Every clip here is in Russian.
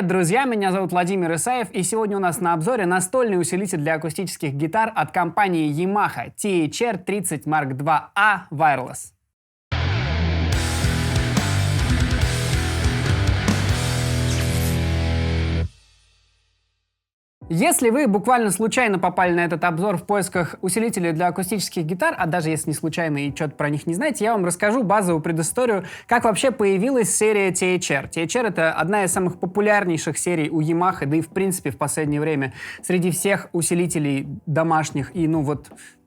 Привет, друзья! Меня зовут Владимир Исаев, и сегодня у нас на обзоре настольный усилитель для акустических гитар от компании Yamaha THR-30 Mark II-A Wireless. Если вы буквально случайно попали на этот обзор в поисках усилителей для акустических гитар, а даже если не случайно и что-то про них не знаете, я вам расскажу базовую предысторию, как вообще появилась серия THR. THR — это одна из самых популярнейших серий у Yamaha, да и в принципе в последнее время среди всех усилителей домашних и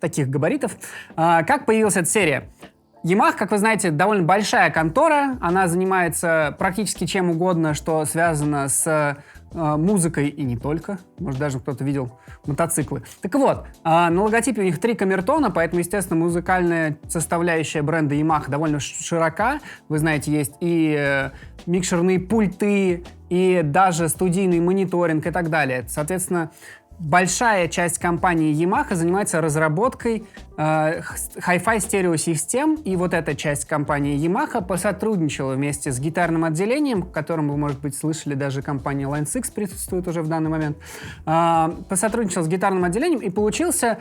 таких габаритов. Как появилась эта серия? Yamaha, как вы знаете, довольно большая контора, она занимается практически чем угодно, что связано с музыкой и не только. Может, даже кто-то видел мотоциклы. Так вот, на логотипе у них 3 камертона, поэтому, естественно, музыкальная составляющая бренда Yamaha довольно широка. Вы знаете, есть и микшерные пульты, и даже студийный мониторинг и так далее. Соответственно, большая часть компании Yamaha занимается разработкой hi-fi стереосистем, и вот эта часть компании Yamaha посотрудничала вместе с гитарным отделением, в котором вы, может быть, слышали, даже компания Line 6 присутствует уже в данный момент, посотрудничала с гитарным отделением, и получился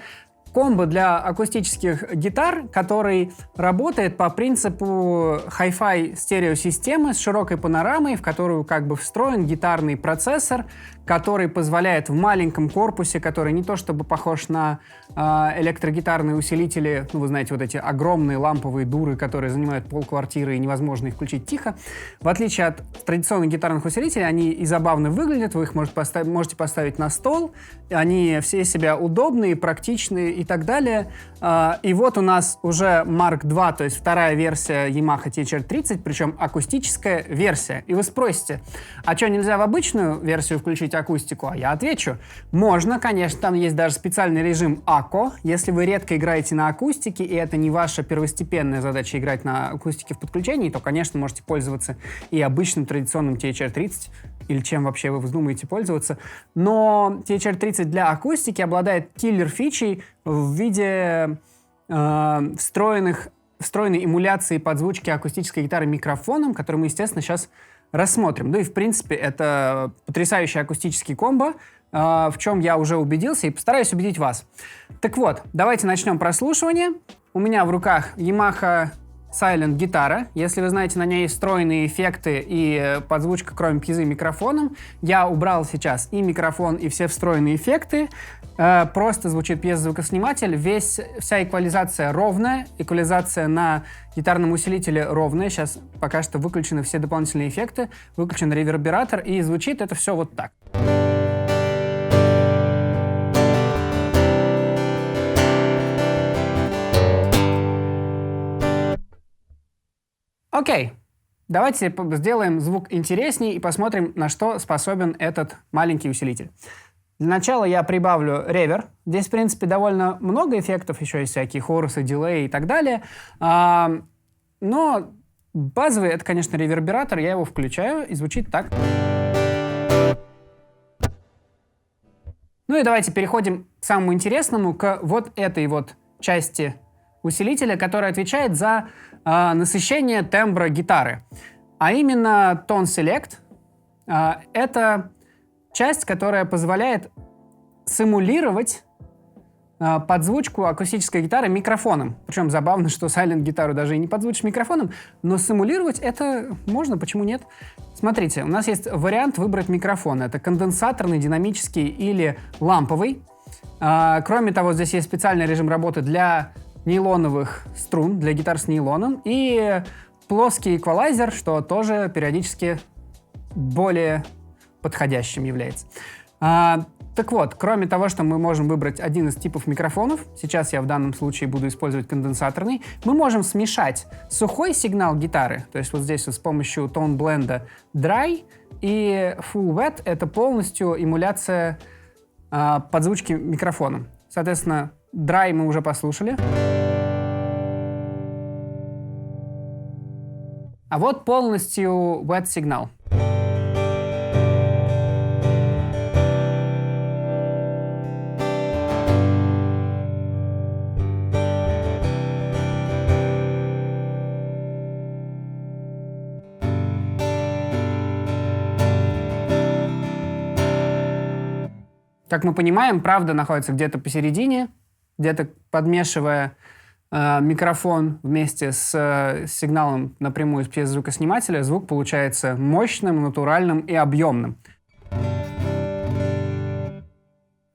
комбо для акустических гитар, который работает по принципу hi-fi стереосистемы с широкой панорамой, в которую как бы встроен гитарный процессор, который позволяет в маленьком корпусе, который не то чтобы похож на электрогитарные усилители, вы знаете, вот эти огромные ламповые дуры, которые занимают полквартиры и невозможно их включить тихо. В отличие от традиционных гитарных усилителей, они и забавно выглядят, вы их можете поставить на стол, они все из себя удобные, практичные и так далее. И вот у нас уже Mark II, то есть вторая версия Yamaha THR-30, причем акустическая версия. И вы спросите, а что, нельзя в обычную версию включить акустику? А я отвечу, можно, конечно, там есть даже специальный режим АКО. Если вы редко играете на акустике, и это не ваша первостепенная задача играть на акустике в подключении, то, конечно, можете пользоваться и обычным традиционным THR-30, или чем вообще вы вздумаете пользоваться. Но THR-30 для акустики обладает киллер-фичей в виде встроенной эмуляции подзвучки акустической гитары микрофоном, который мы, естественно, сейчас рассмотрим. Ну и, в принципе, это потрясающий акустический комбо, в чем я уже убедился и постараюсь убедить вас. Так вот, давайте начнем прослушивание. У меня в руках Yamaha Silent гитара. Если вы знаете, на ней встроенные эффекты и подзвучка, кроме пьезы, микрофоном. Я убрал сейчас и микрофон, и все встроенные эффекты. Просто звучит пьезозвукосниматель. Вся эквализация ровная. Эквализация на гитарном усилителе ровная. Сейчас пока что выключены все дополнительные эффекты. Выключен ревербератор. И звучит это все вот так. Окей, давайте сделаем звук интереснее и посмотрим, на что способен этот маленький усилитель. Для начала я прибавлю ревер. Здесь, в принципе, довольно много эффектов, еще есть всякие хорусы, дилеи и так далее. Но базовый — это, конечно, ревербератор. Я его включаю, и звучит так. Ну и давайте переходим к самому интересному, к вот этой вот части усилителя, который отвечает за насыщение тембра гитары. А именно Tone Select. Это часть, которая позволяет симулировать подзвучку акустической гитары микрофоном. Причем забавно, что Silent-гитару даже и не подзвучишь микрофоном, но симулировать это можно, почему нет? Смотрите, у нас есть вариант выбрать микрофон. Это конденсаторный, динамический или ламповый. Кроме того, здесь есть специальный режим работы для нейлоновых струн, для гитар с нейлоном, и плоский эквалайзер, что тоже периодически более подходящим является. Так вот, кроме того, что мы можем выбрать один из типов микрофонов, сейчас я в данном случае буду использовать конденсаторный, мы можем смешать сухой сигнал гитары, то есть вот здесь вот с помощью Tone Blend Dry, и Full Wet — это полностью эмуляция подзвучки микрофоном. Соответственно, Dry мы уже послушали. А вот полностью Wet сигнал. Как мы понимаем, правда находится где-то посередине, где-то подмешивая микрофон вместе с сигналом напрямую из пьезозвукоснимателя, звук получается мощным, натуральным и объемным.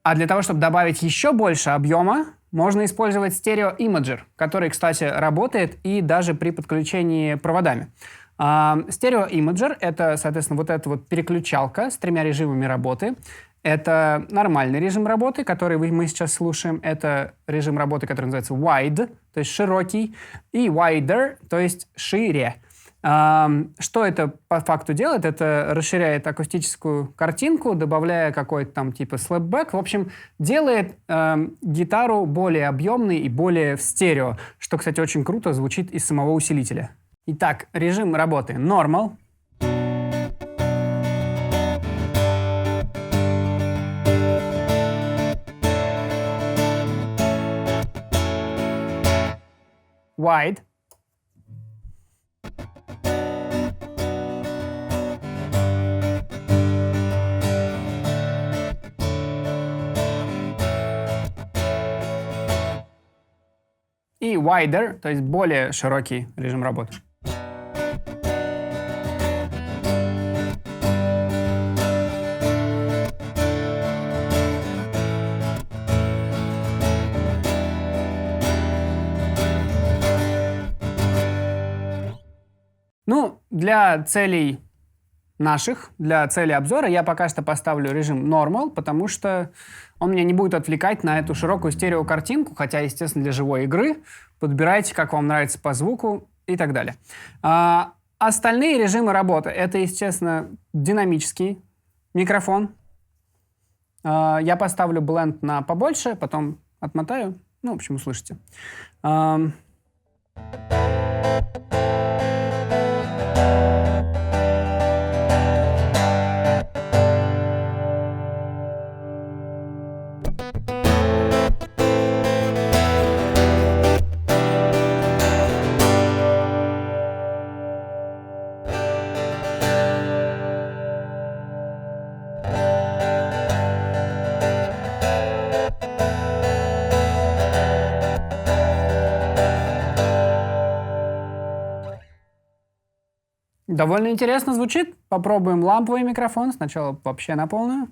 А для того, чтобы добавить еще больше объема, можно использовать стереоимаджер, который, кстати, работает и даже при подключении проводами. Стереоимаджер — это, соответственно, вот эта вот переключалка с 3 режимами работы. Это нормальный режим работы, который мы сейчас слушаем. Это режим работы, который называется wide, то есть широкий, и wider, то есть шире. Что это по факту делает? Это расширяет акустическую картинку, добавляя какой-то там типа слэпбэк. В общем, делает гитару более объемной и более в стерео, что, кстати, очень круто звучит из самого усилителя. Итак, режим работы normal. Wide. И wider, то есть более широкий режим работы. Ну, для целей наших, для цели обзора я пока что поставлю режим Normal, потому что он меня не будет отвлекать на эту широкую стереокартинку, хотя, естественно, для живой игры подбирайте, как вам нравится по звуку и так далее. Остальные режимы работы — это, естественно, динамический микрофон. Я поставлю бленд на побольше, потом отмотаю. Ну, в общем, услышите. Довольно интересно звучит. Попробуем ламповый микрофон. Сначала вообще на полную.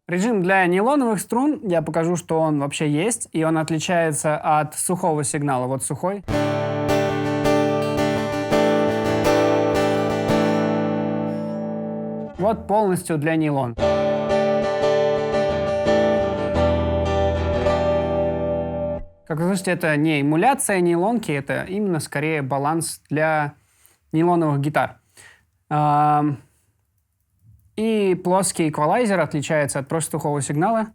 Режим для нейлоновых струн, я покажу, что он вообще есть, и он отличается от сухого сигнала. Вот сухой. Вот полностью для нейлон. Как вы слышите, это не эмуляция нейлонки, это именно скорее баланс для нейлоновых гитар. И плоский эквалайзер отличается от просто сухого сигнала.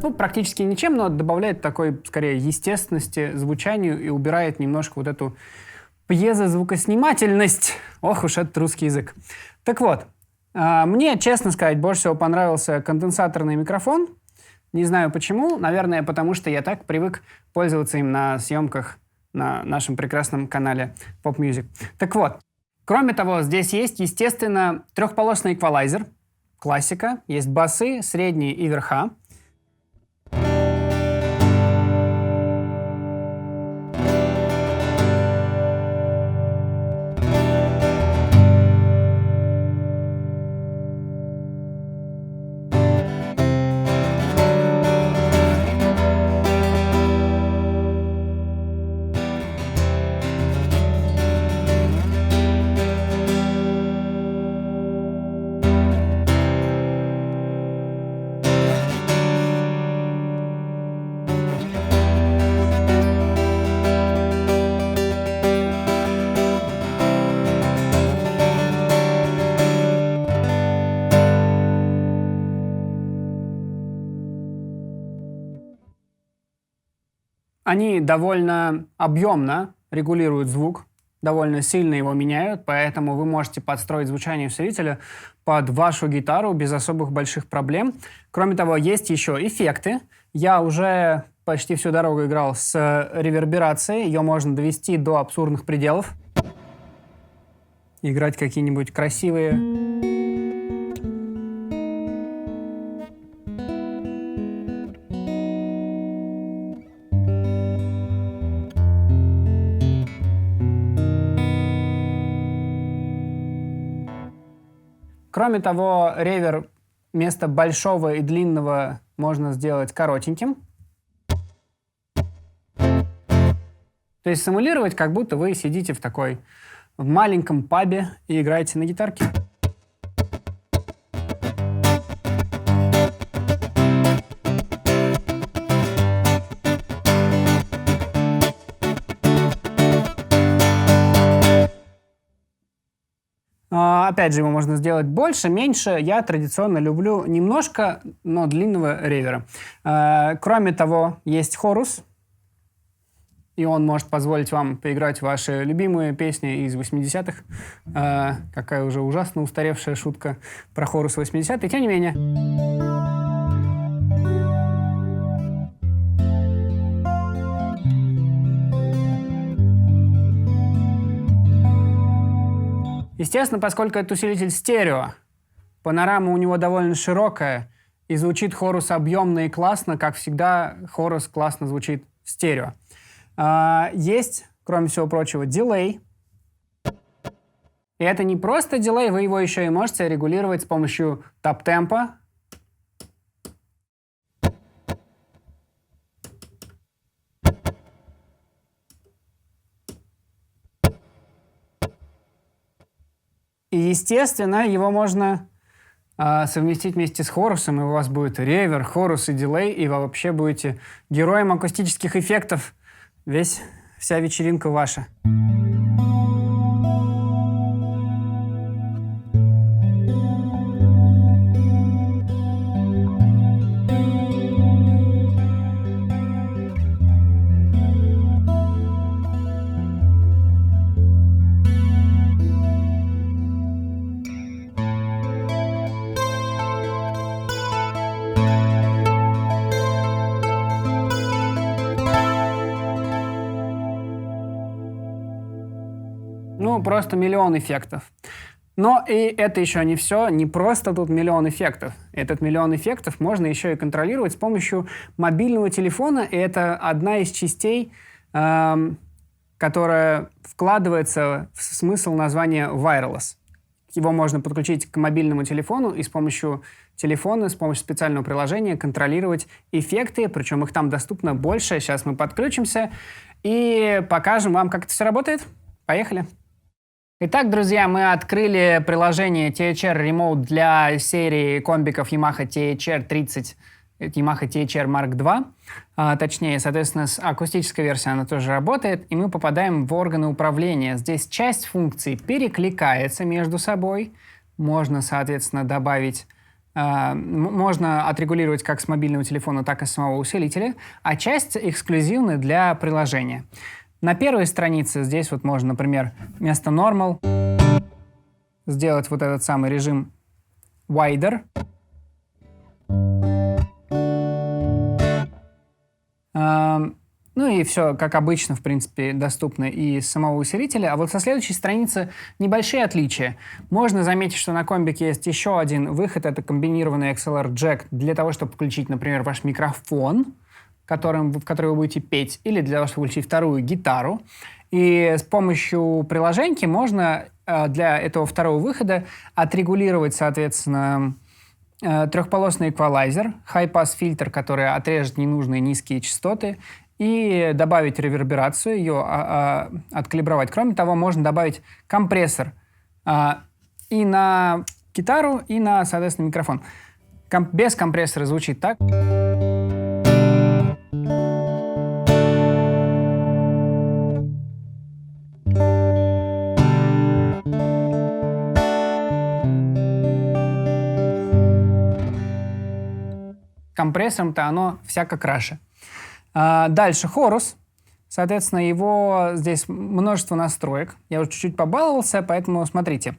Ну, практически ничем, но добавляет такой, скорее, естественности звучанию и убирает немножко вот эту пьезозвукоснимательность. Ох уж этот русский язык. Так вот, мне, честно сказать, больше всего понравился конденсаторный микрофон. Не знаю почему. Наверное, потому что я так привык пользоваться им на съемках на нашем прекрасном канале Pop Music. Так вот, кроме того, здесь есть, естественно, трехполосный эквалайзер. Классика. Есть басы, средние и верха. Они довольно объемно регулируют звук, довольно сильно его меняют, поэтому вы можете подстроить звучание усилителя под вашу гитару без особых больших проблем. Кроме того, есть еще эффекты. Я уже почти всю дорогу играл с реверберацией. Ее можно довести до абсурдных пределов. Играть какие-нибудь красивые... Кроме того, ревер вместо большого и длинного можно сделать коротеньким. То есть симулировать, как будто вы сидите в маленьком пабе и играете на гитарке. Опять же, его можно сделать больше, меньше. Я традиционно люблю немножко, но длинного ревера. Кроме того, есть хорус, и он может позволить вам поиграть ваши любимые песни из 80-х. Какая уже ужасно устаревшая шутка про хорус 80-х. Тем не менее... Естественно, поскольку это усилитель стерео, панорама у него довольно широкая, и звучит хорус объемно и классно, как всегда, хорус классно звучит в стерео. Есть, кроме всего прочего, дилей. И это не просто дилей, вы его еще и можете регулировать с помощью тап-темпа. И, естественно, его можно совместить вместе с хорусом, и у вас будет ревер, хорус и дилей, и вы вообще будете героем акустических эффектов. Вся вечеринка ваша. Ну, просто миллион эффектов. Но и это еще не все. Не просто тут миллион эффектов. Этот миллион эффектов можно еще и контролировать с помощью мобильного телефона. И это одна из частей, которая вкладывается в смысл названия wireless. Его можно подключить к мобильному телефону и с помощью телефона, с помощью специального приложения контролировать эффекты, причем их там доступно больше. Сейчас мы подключимся и покажем вам, как это все работает. Поехали! Итак, друзья, мы открыли приложение THR Remote для серии комбиков Yamaha THR-30, Yamaha THR Mark II. Точнее, соответственно, с акустической версией она тоже работает, и мы попадаем в органы управления. Здесь часть функций перекликается между собой. Можно, соответственно, добавить... можно отрегулировать как с мобильного телефона, так и с самого усилителя, а часть эксклюзивна для приложения. На первой странице здесь вот можно, например, вместо Normal сделать вот этот самый режим Wider. Ну и все, как обычно, в принципе, доступно и с самого усилителя. А вот со следующей страницы небольшие отличия. Можно заметить, что на комбике есть еще один выход. Это комбинированный XLR-джек для того, чтобы включить, например, ваш микрофон, в который вы будете петь, или для того, чтобы включить вторую гитару. И с помощью приложеньки можно для этого второго выхода отрегулировать, соответственно, трехполосный эквалайзер, high-pass фильтр, который отрежет ненужные низкие частоты, и добавить реверберацию, ее откалибровать. Кроме того, можно добавить компрессор и на гитару, и на, соответственно, микрофон. Без компрессора звучит так. Компрессором-то оно всяко краше. Дальше хорус. Соответственно, его здесь множество настроек. Я уже чуть-чуть побаловался, поэтому смотрите.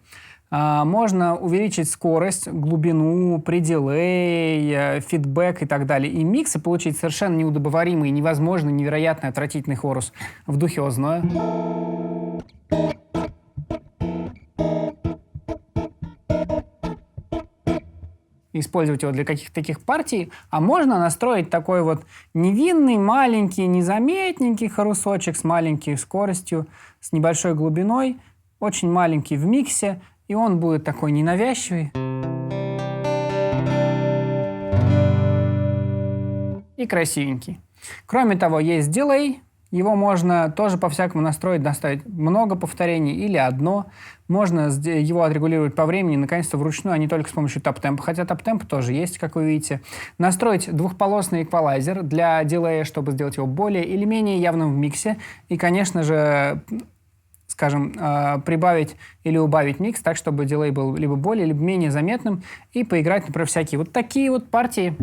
Можно увеличить скорость, глубину, предилей, фидбэк и так далее. И микс, и получить совершенно неудобоваримый, невозможно, невероятно отвратительный хорус в духе Озноя. Использовать его для каких-то таких партий, а можно настроить такой вот невинный, маленький, незаметненький хорусочек с маленькой скоростью, с небольшой глубиной, очень маленький в миксе, и он будет такой ненавязчивый и красивенький. Кроме того, есть дилей. Его можно тоже по-всякому настроить, доставить много повторений или одно. Можно его отрегулировать по времени, наконец-то вручную, а не только с помощью тап-темпа. Хотя тап-темп тоже есть, как вы видите. Настроить двухполосный эквалайзер для дилея, чтобы сделать его более или менее явным в миксе. И, конечно же, скажем, прибавить или убавить микс так, чтобы дилей был либо более, либо менее заметным. И поиграть, например, всякие вот такие вот партии.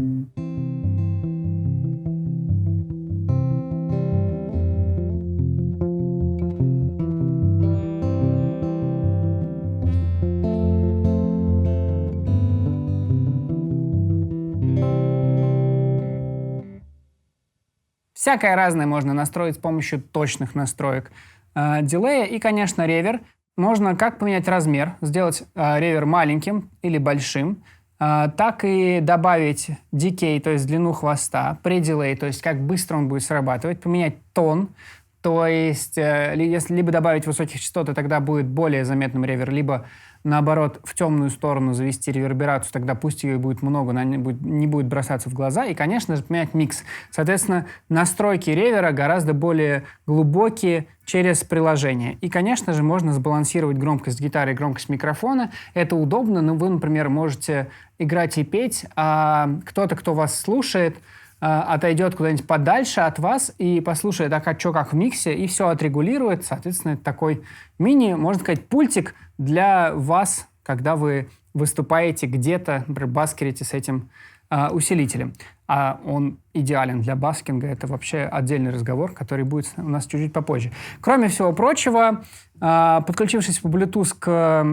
Всякое разное можно настроить с помощью точных настроек дилея. И, конечно, ревер. Можно как поменять размер, сделать ревер маленьким или большим, так и добавить дикей, то есть длину хвоста, предилей, то есть как быстро он будет срабатывать, поменять тон, то есть если либо добавить высоких частот, и тогда будет более заметным ревер, либо наоборот в темную сторону завести реверберацию, тогда пусть ее будет много, она не будет бросаться в глаза. И, конечно же, поменять микс. Соответственно, настройки ревера гораздо более глубокие через приложение. И, конечно же, можно сбалансировать громкость гитары и громкость микрофона. Это удобно, но вы, например, можете играть и петь, а кто-то, кто вас слушает, отойдет куда-нибудь подальше от вас и послушает, что как в миксе, и все отрегулирует. Соответственно, это такой мини, можно сказать, пультик для вас, когда вы выступаете где-то, например, баскерите с этим усилителем. А он идеален для баскинга. Это вообще отдельный разговор, который будет у нас чуть-чуть попозже. Кроме всего прочего, подключившись по Bluetooth к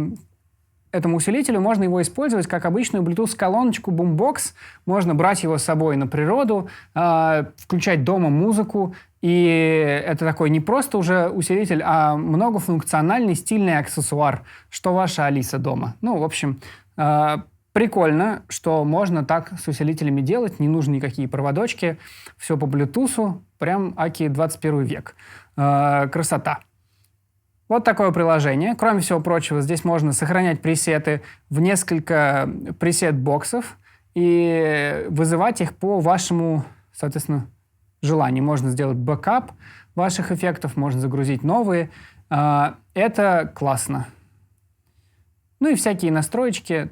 этому усилителю, можно его использовать как обычную Bluetooth-колоночку Boombox. Можно брать его с собой на природу, включать дома музыку. И это такой не просто уже усилитель, а многофункциональный стильный аксессуар, что ваша Алиса дома. Ну, в общем, прикольно, что можно так с усилителями делать. Не нужны никакие проводочки. Все по Bluetooth. Прям аки 21 век. Красота. Вот такое приложение. Кроме всего прочего, здесь можно сохранять пресеты в несколько пресет-боксов и вызывать их по вашему, соответственно, желанию. Можно сделать бэкап ваших эффектов, можно загрузить новые. Это классно. Ну и всякие настроечки.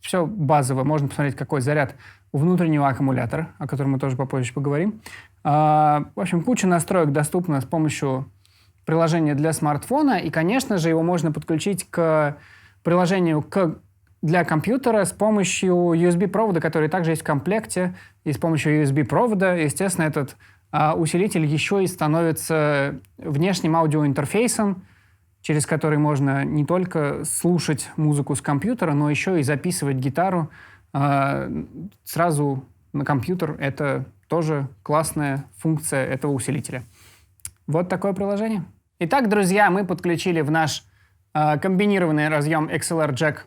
Все базово. Можно посмотреть, какой заряд у внутреннего аккумулятора, о котором мы тоже попозже поговорим. В общем, куча настроек доступна с помощью приложение для смартфона, и, конечно же, его можно подключить к приложению для компьютера с помощью USB-провода, который также есть в комплекте, и с помощью USB-провода, естественно, этот усилитель еще и становится внешним аудиоинтерфейсом, через который можно не только слушать музыку с компьютера, но еще и записывать гитару сразу на компьютер. Это тоже классная функция этого усилителя. Вот такое приложение. Итак, друзья, мы подключили в наш комбинированный разъем XLR Jack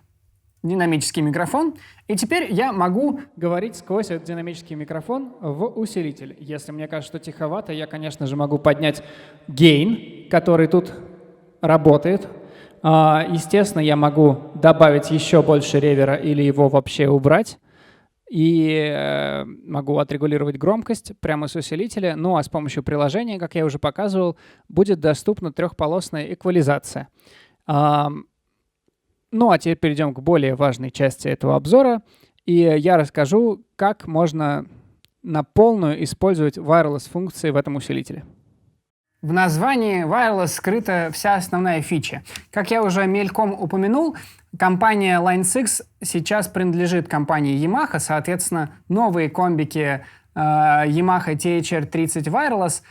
динамический микрофон. И теперь я могу говорить сквозь этот динамический микрофон в усилитель. Если мне кажется, что тиховато, я, конечно же, могу поднять гейн, который тут работает. Естественно, я могу добавить еще больше ревера или его вообще убрать. И могу отрегулировать громкость прямо с усилителя. Ну а с помощью приложения, как я уже показывал, будет доступна трехполосная эквализация. Ну а теперь перейдем к более важной части этого обзора. И я расскажу, как можно на полную использовать wireless-функции в этом усилителе. В названии wireless скрыта вся основная фича. Как я уже мельком упомянул, компания Line 6 сейчас принадлежит компании Yamaha, соответственно, новые комбики Yamaha THR-30 Wireless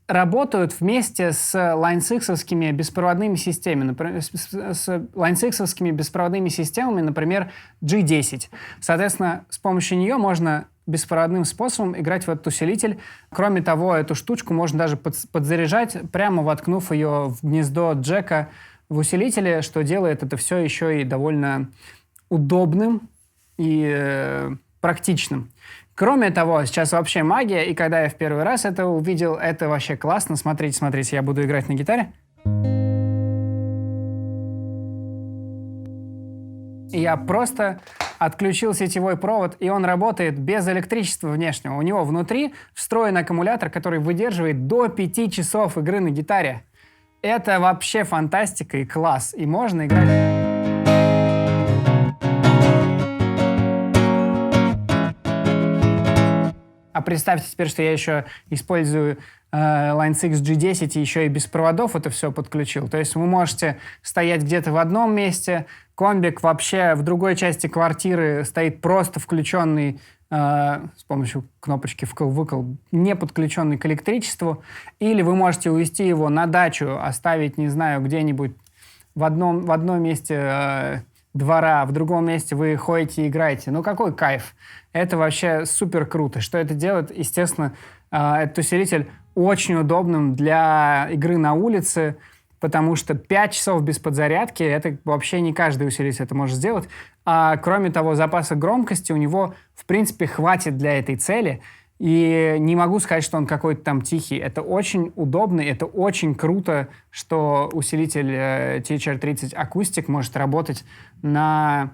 работают вместе с Line 6-овскими беспроводными системами, например, G10. Соответственно, с помощью нее можно беспроводным способом играть в этот усилитель. Кроме того, эту штучку можно даже подзаряжать, прямо воткнув ее в гнездо джека в усилителе, что делает это все еще и довольно удобным и практичным. Кроме того, сейчас вообще магия, и когда я в первый раз это увидел, это вообще классно. Смотрите, я буду играть на гитаре. И я просто отключил сетевой провод, и он работает без электричества внешнего. У него внутри встроен аккумулятор, который выдерживает до 5 часов игры на гитаре. Это вообще фантастика и класс. И можно играть... А представьте теперь, что я еще использую Line 6 G10 и еще и без проводов это все подключил. То есть вы можете стоять где-то в одном месте, комбик вообще в другой части квартиры стоит просто включенный с помощью кнопочки вкл-выкл, не подключенный к электричеству. Или вы можете увезти его на дачу, оставить, не знаю, где-нибудь в одном месте двора, в другом месте вы ходите и играете. Ну какой кайф! Это вообще супер круто. Что это делает? Естественно, этот усилитель очень удобным для игры на улице, потому что 5 часов без подзарядки, это вообще не каждый усилитель это может сделать. А кроме того, запаса громкости у него, в принципе, хватит для этой цели. И не могу сказать, что он какой-то там тихий. Это очень удобно, это очень круто, что усилитель THR-30 Acoustic может работать на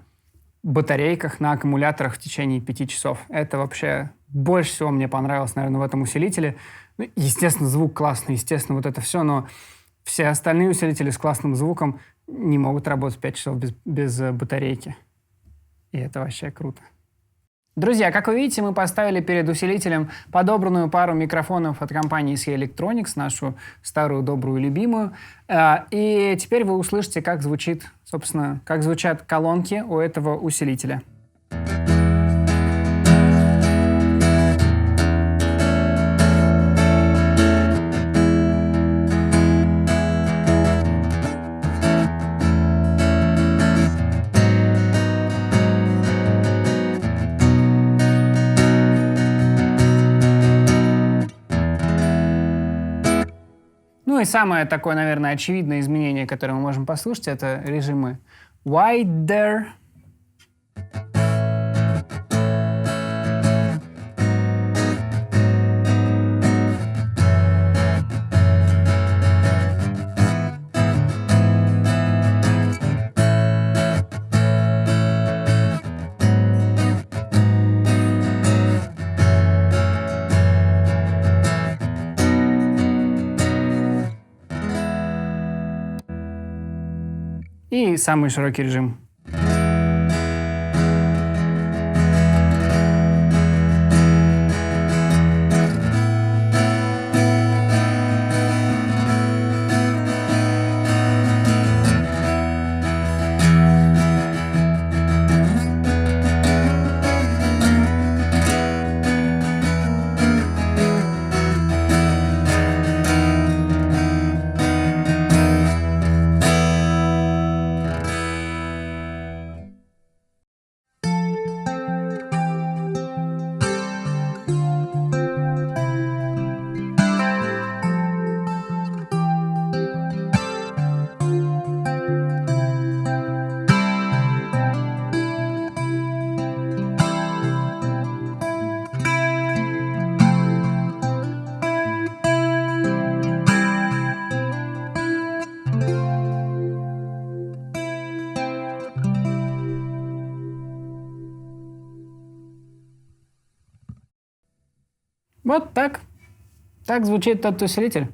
батарейках, на аккумуляторах в течение 5 часов. Это вообще больше всего мне понравилось, наверное, в этом усилителе. Ну, естественно, звук классный, естественно, вот это все, но все остальные усилители с классным звуком не могут работать 5 часов без батарейки. И это вообще круто. Друзья, как вы видите, мы поставили перед усилителем подобранную пару микрофонов от компании SE Electronics, нашу старую, добрую, любимую. И теперь вы услышите, как звучат колонки у этого усилителя. Ну и самое такое, наверное, очевидное изменение, которое мы можем послушать, это режимы wider, и самый широкий режим. Вот так. Так звучит этот усилитель.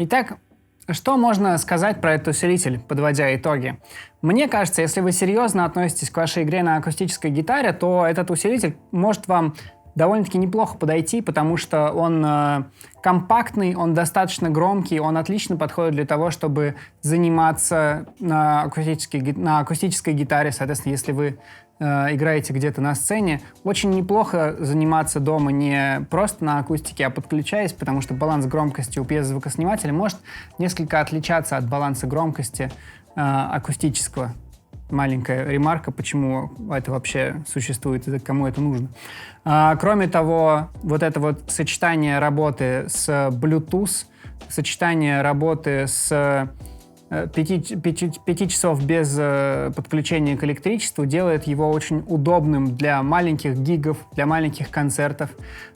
Итак, что можно сказать про этот усилитель, подводя итоги? Мне кажется, если вы серьезно относитесь к вашей игре на акустической гитаре, то этот усилитель может вам довольно-таки неплохо подойти, потому что он компактный, он достаточно громкий, он отлично подходит для того, чтобы заниматься на акустической гитаре. Соответственно, если вы играете где-то на сцене, очень неплохо заниматься дома не просто на акустике, а подключаясь, потому что баланс громкости у пьезозвукоснимателя может несколько отличаться от баланса громкости акустического. Маленькая ремарка, почему это вообще существует и кому это нужно. Кроме того, вот это вот сочетание работы с Bluetooth, сочетание работы с 5 часов без подключения к электричеству делает его очень удобным для маленьких гигов, для маленьких концертов,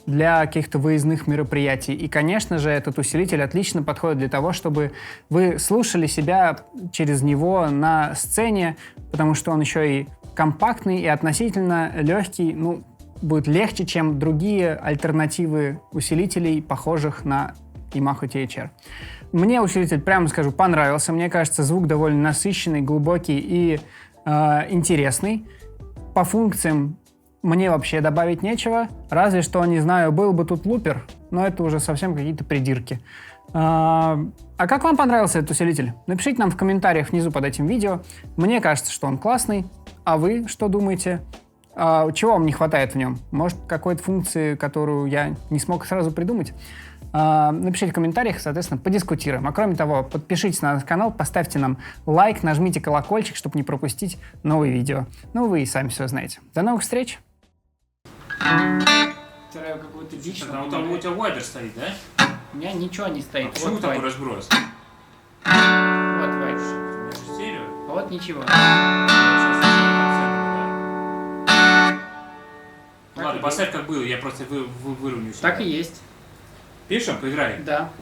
для каких-то выездных мероприятий. И, конечно же, этот усилитель отлично подходит для того, чтобы вы слушали себя через него на сцене, потому что он еще и компактный и относительно легкий, ну, будет легче, чем другие альтернативы усилителей, похожих на Yamaha THR. Мне усилитель, прямо скажу, понравился. Мне кажется, звук довольно насыщенный, глубокий и интересный. По функциям мне вообще добавить нечего. Разве что, не знаю, был бы тут лупер, но это уже совсем какие-то придирки. А как вам понравился этот усилитель? Напишите нам в комментариях внизу под этим видео. Мне кажется, что он классный. А вы что думаете? Чего вам не хватает в нем? Может, какой-то функции, которую я не смог сразу придумать? Напишите в комментариях, соответственно, подискутируем. А кроме того, подпишитесь на наш канал, поставьте нам лайк, нажмите колокольчик, чтобы не пропустить новые видео. Ну, вы и сами все знаете. До новых встреч! Какую-то дичь. Там у тебя вайдер стоит, да? У меня ничего не стоит. А почему такой разброс? Вот вайдер. Стерео? Вот ничего. Ладно, поставь как было, я просто выровняю. Так и есть. Пишем, поиграем? Да.